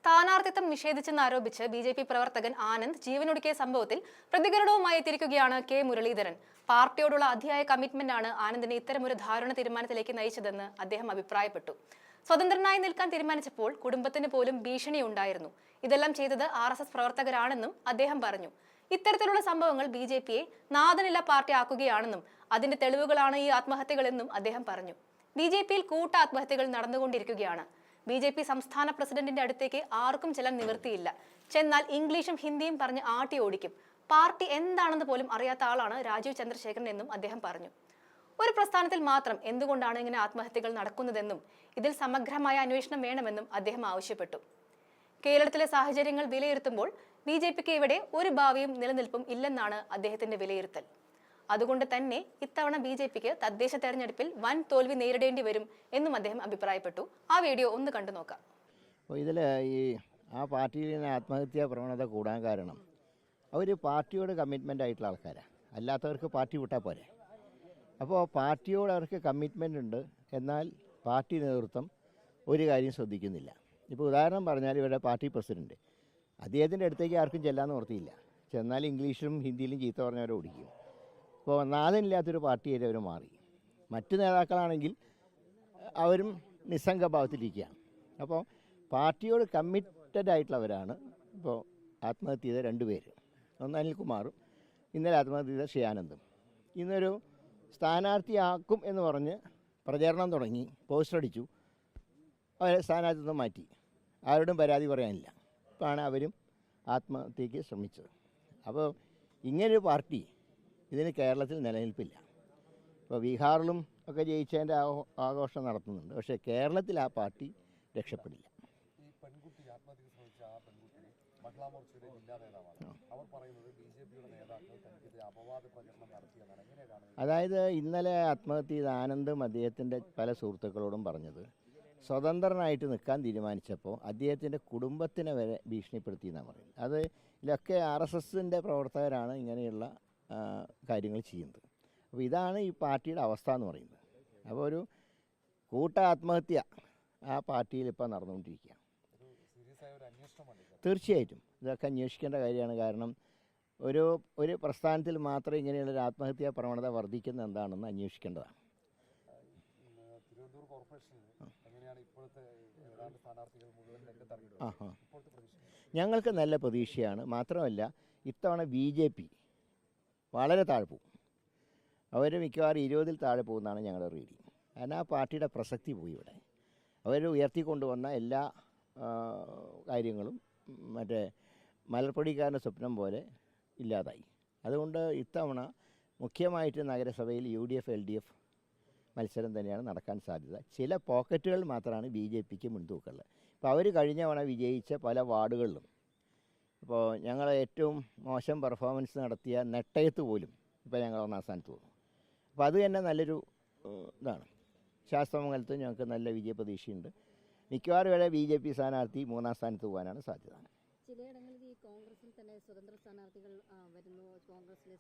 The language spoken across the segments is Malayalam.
സ്ഥാനാർത്ഥിത്വം നിഷേധിച്ചെന്നാരോപിച്ച് ബി.ജെ.പി പ്രവർത്തകൻ ആനന്ദ് ജീവനൊടുക്കിയ സംഭവത്തിൽ പ്രതികരണവുമായി എത്തിയിരിക്കുകയാണ് കെ മുരളീധരൻ. പാർട്ടിയോടുള്ള അതിയായ കമ്മിറ്റ്മെന്റാണ് ആനന്ദിനെ ഇത്തരമൊരു ദാരുണ തീരുമാനത്തിലേക്ക് നയിച്ചതെന്ന് അദ്ദേഹം അഭിപ്രായപ്പെട്ടു. സ്വതന്ത്രനായി നിൽക്കാൻ തീരുമാനിച്ചപ്പോൾ കുടുംബത്തിന് പോലും ഭീഷണിയുണ്ടായിരുന്നു. ഇതെല്ലാം ചെയ്തത് RSS പ്രവർത്തകരാണെന്നും അദ്ദേഹം പറഞ്ഞു. ഇത്തരത്തിലുള്ള സംഭവങ്ങൾ ബി.ജെ.പിയെ നാഥനില്ല പാർട്ടി ആക്കുകയാണെന്നും അതിന്റെ തെളിവുകളാണ് ഈ ആത്മഹത്യകളെന്നും അദ്ദേഹം പറഞ്ഞു. ബി.ജെ.പിയിൽ കൂട്ട ആത്മഹത്യകൾ നടന്നുകൊണ്ടിരിക്കുകയാണ്. ബി.ജെ.പി സംസ്ഥാന പ്രസിഡന്റിന്റെ അടുത്തേക്ക് ആർക്കും ചെല്ലാൻ നിവൃത്തിയില്ല. ചെന്നാൽ ഇംഗ്ലീഷും ഹിന്ദിയും പറഞ്ഞ് ആട്ടി ഓടിക്കും. പാർട്ടി എന്താണെന്ന് പോലും അറിയാത്ത ആളാണ് രാജീവ് ചന്ദ്രശേഖരൻ എന്നും അദ്ദേഹം പറഞ്ഞു. ഒരു പ്രസ്ഥാനത്തിൽ മാത്രം എന്തുകൊണ്ടാണ് ഇങ്ങനെ ആത്മഹത്യകൾ നടക്കുന്നതെന്നും ഇതിൽ സമഗ്രമായ അന്വേഷണം വേണമെന്നും അദ്ദേഹം ആവശ്യപ്പെട്ടു. കേരളത്തിലെ സാഹചര്യങ്ങൾ വിലയിരുത്തുമ്പോൾ ബി.ജെ.പിക്ക് ഇവിടെ ഒരു ഭാവിയും നിലനിൽപ്പും ഇല്ലെന്നാണ് അദ്ദേഹത്തിന്റെ വിലയിരുത്തൽ. അതുകൊണ്ട് തന്നെ ഇത്തവണ ബി.ജെ.പിക്ക് തദ്ദേശ തെരഞ്ഞെടുപ്പിൽ വൻ തോൽവി നേരിടേണ്ടി വരും എന്നും അദ്ദേഹം അഭിപ്രായപ്പെട്ടു. ആ വീഡിയോ ഒന്ന് കണ്ടു നോക്കാം. ഇതിൽ ആ പാർട്ടിയിൽ ആത്മഹത്യാ പ്രവണത കൂടാൻ കാരണം അവർ പാർട്ടിയോട് കമ്മിറ്റ്മെൻ്റ് ആയിട്ടുള്ള ആൾക്കാരാണ്. അല്ലാത്തവർക്ക് പാർട്ടി വിട്ടാൽ പോരെ. അപ്പോൾ പാർട്ടിയോട് അവർക്ക് കമ്മിറ്റ്മെൻ്റ് ഉണ്ട്, എന്നാൽ പാർട്ടി നേതൃത്വം ഒരു കാര്യം ശ്രദ്ധിക്കുന്നില്ല. ഇപ്പോൾ ഉദാഹരണം പറഞ്ഞാൽ ഇവരുടെ പാർട്ടി പ്രസിഡൻറ്റ് അദ്ദേഹത്തിൻ്റെ അടുത്തേക്ക് ആർക്കും ചെല്ലാന്ന് ഓർത്തിയില്ല. ചെന്നാൽ ഇംഗ്ലീഷിലും ഹിന്ദിയിലും ചീത്ത പറഞ്ഞവരെ ഓടിക്കും. ഇപ്പോൾ നാഥനില്ലാത്തൊരു പാർട്ടിയായിട്ട് അവർ മാറി. മറ്റു നേതാക്കളാണെങ്കിൽ അവരും നിസ്സംഗഭാവത്തിലിരിക്കുകയാണ്. അപ്പോൾ പാർട്ടിയോട് കമ്മിറ്റഡ് ആയിട്ടുള്ളവരാണ് ഇപ്പോൾ ആത്മഹത്യ ചെയ്ത രണ്ടുപേര്. ഒന്ന് അനിൽകുമാറും ഇന്നലെ ആത്മഹത്യ ചെയ്ത ഷിയാനന്ദും. ഇന്നൊരു സ്ഥാനാർത്ഥിയാക്കും എന്ന് പറഞ്ഞ് പ്രചരണം തുടങ്ങി, പോസ്റ്റർ അടിച്ചു, അവരെ സ്ഥാനാർത്ഥിത്വം മാറ്റി. ആരോടും പരാതി പറയാനില്ല. ഇപ്പോഴാണ് അവരും ആത്മഹത്യയ്ക്ക് ശ്രമിച്ചത്. അപ്പോൾ ഇങ്ങനൊരു പാർട്ടി ഇതിന് കേരളത്തിൽ നിലനിൽപ്പില്ല. ഇപ്പോൾ ബീഹാറിലും ഒക്കെ ജയിച്ചതിൻ്റെ ആഘോഷം നടത്തുന്നുണ്ട്. പക്ഷേ കേരളത്തിൽ ആ പാർട്ടി രക്ഷപ്പെടില്ല. അതായത് ഇന്നലെ ആത്മഹത്യ ചെയ്ത ആനന്ദും അദ്ദേഹത്തിൻ്റെ പല സുഹൃത്തുക്കളോടും പറഞ്ഞത് സ്വതന്ത്രനായിട്ട് നിൽക്കാൻ തീരുമാനിച്ചപ്പോൾ അദ്ദേഹത്തിൻ്റെ കുടുംബത്തിനെ വരെ ഭീഷണിപ്പെടുത്തി എന്നാണ് പറയുന്നത്. അത് ഇതിലൊക്കെ RSSൻ്റെ പ്രവർത്തകരാണ് ഇങ്ങനെയുള്ള കാര്യങ്ങൾ ചെയ്യുന്നത്. അപ്പോൾ ഇതാണ് ഈ പാർട്ടിയുടെ അവസ്ഥ എന്ന് പറയുന്നത്. അപ്പോൾ ഒരു കൂട്ട ആത്മഹത്യ ആ പാർട്ടിയിൽ ഇപ്പോൾ നടന്നുകൊണ്ടിരിക്കുകയാണ്. തീർച്ചയായിട്ടും ഇതൊക്കെ അന്വേഷിക്കേണ്ട കാര്യമാണ്. കാരണം ഒരു പ്രസ്ഥാനത്തിൽ മാത്രം ഇങ്ങനെയുള്ളൊരു ആത്മഹത്യാ പ്രവണത വർദ്ധിക്കുന്ന എന്താണെന്ന് അന്വേഷിക്കേണ്ടതാണ്. ഞങ്ങൾക്ക് നല്ല പ്രതീക്ഷയാണ്. മാത്രമല്ല ഇത്തവണ ബി.ജെ.പി വളരെ താഴെ പോകും. അവർ മിക്കവാറും 20-ൽ താഴെ പോകുന്നതാണ് ഞങ്ങളുടെ റീഡിങ്. കാരണം ആ പാർട്ടിയുടെ പ്രസക്തി പോയി. ഇവിടെ അവർ ഉയർത്തിക്കൊണ്ടുവന്ന എല്ലാ കാര്യങ്ങളും മറ്റേ മലർപ്പൊടിക്കാരൻ്റെ സ്വപ്നം പോലെ ഇല്ലാതായി. അതുകൊണ്ട് ഇത്തവണ മുഖ്യമായിട്ട് നഗരസഭയിൽ UDF LDF മത്സരം തന്നെയാണ് നടക്കാൻ സാധ്യത. ചില പോക്കറ്റുകൾ മാത്രമാണ് ബി.ജെ.പിക്ക് മുൻതൂക്കമുള്ളത്. ഇപ്പോൾ അവർ കഴിഞ്ഞ തവണ വിജയിച്ച പല വാർഡുകളിലും ഇപ്പോൾ ഞങ്ങൾ ഏറ്റവും മോശം പെർഫോമൻസ് നടത്തിയ നെട്ടയത്ത് പോലും ഇപ്പോൾ ഞങ്ങൾ 1-ാം സ്ഥാനത്ത് പോകുന്നു. അപ്പോൾ അത് തന്നെ നല്ലൊരു ഇതാണ്. ശാസ്ത്രമംഗലത്ത് ഞങ്ങൾക്ക് നല്ല വിജയപ്രതീക്ഷയുണ്ട്. മിക്കവാറും വരെ ബി.ജെ.പി സ്ഥാനാർത്ഥി 3-ാം സ്ഥാനത്ത് പോകാനാണ് സാധ്യത.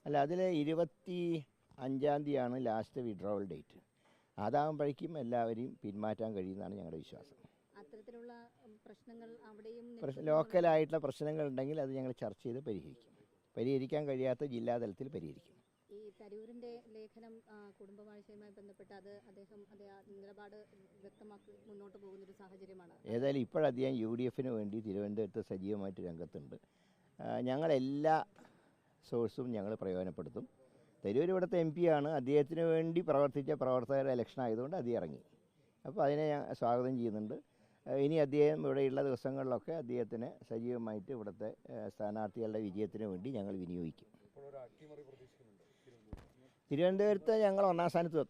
അല്ല, അതിൽ 25-ാം തീയതിയാണ് ലാസ്റ്റ് വിഡ്രോവൽ ഡേറ്റ്. അതാകുമ്പോഴേക്കും എല്ലാവരെയും പിന്മാറ്റാൻ കഴിയുമെന്നാണ് ഞങ്ങളുടെ വിശ്വാസം. ലോക്കലായിട്ടുള്ള പ്രശ്നങ്ങൾ ഉണ്ടെങ്കിൽ അത് ഞങ്ങൾ ചർച്ച ചെയ്ത് പരിഹരിക്കാൻ കഴിയാത്ത ജില്ലാതലത്തിൽ പരിഹരിക്കും. ഈ തരൂരിന്റെ ലേഖനം കുടുംബവാഴ്ചയുമായി ബന്ധപ്പെട്ട് അദ്ദേഹം നിലപാട് വ്യക്തമാക്കി മുന്നോട്ട് പോകുന്നൊരു സാഹചര്യമാണ്. ഏതായാലും ഇപ്പോഴധികം UDFന് വേണ്ടി തിരുവനന്തപുരത്ത് സജീവമായിട്ട് രംഗത്തുണ്ട്. ഞങ്ങളെല്ലാ സോഴ്സും ഞങ്ങൾ പ്രയോജനപ്പെടുത്തും. തരൂർ ഇവിടുത്തെ MP ആണ്. അദ്ദേഹത്തിന് വേണ്ടി പ്രവർത്തിച്ച പ്രവർത്തകരുടെ ഇലക്ഷൻ ആയതുകൊണ്ട് അദ്ദേഹം ഇറങ്ങി. അപ്പോൾ അതിനെ ഞാൻ സ്വാഗതം ചെയ്യുന്നുണ്ട്. ഇനി അദ്ദേഹം ഇവിടെയുള്ള ദിവസങ്ങളിലൊക്കെ അദ്ദേഹത്തിന് സജീവമായിട്ട് ഇവിടുത്തെ സ്ഥാനാർത്ഥികളുടെ വിജയത്തിന് വേണ്ടി ഞങ്ങൾ വിനിയോഗിക്കും. തിരുവനന്തപുരത്ത് ഞങ്ങൾ 1-ാം സ്ഥാനത്ത്